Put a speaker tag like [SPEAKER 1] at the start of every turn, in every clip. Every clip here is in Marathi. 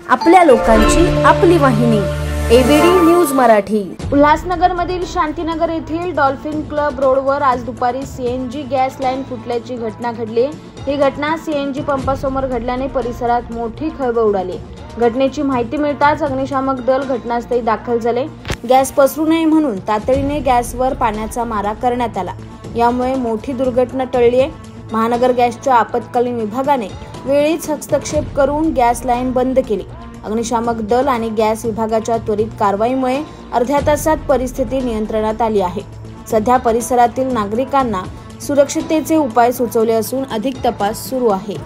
[SPEAKER 1] आपल्या लोकांची आपली वाहिनी एबीडी न्यूज मराठी।
[SPEAKER 2] उल्हासनगरमधील शांतीनगर येथील डॉल्फिन क्लब रोडवर आज दुपारी सीएनजी गॅस लाईन फुटल्याची घटना घडली। ही घटना सीएनजी पंपासमोर घडल्याने परिसरात मोठी खळबळ उडाली। घटनेची माहिती मिळताच अग्निशामक दल घटनास्थळी दाखल झाले। गॅस पसरू नये म्हणून तातडीने गॅसवर पाण्याचा मारा करण्यात आला। यामुळे मोठी दुर्घटना टळली आहे। महानगर गॅसच्या आपत्कालीन विभागाने वेळीच हस्तक्षेप करून गॅस लाईन बंद केली। अग्निशामक दल आणि गॅस विभागाच्या त्वरित कारवाईमुळे अर्ध्या तासात परिस्थिती नियंत्रणात आली आहे। सध्या परिसरातील नागरिकांना सुरक्षिततेचे उपाय सुचवले असून अधिक तपास सुरू आहे।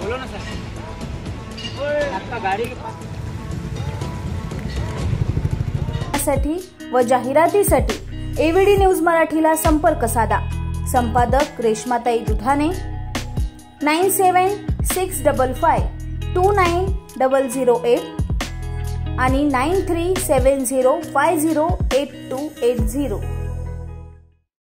[SPEAKER 3] बोलो ना सर। आपका गाड़ी के पास
[SPEAKER 1] साठी व जाहिरातीसाठी एबीडी न्यूज मराठीला संपर्क साधा। संपादक रेश्माताई दुधाने 9765529008 आणि 9370508280।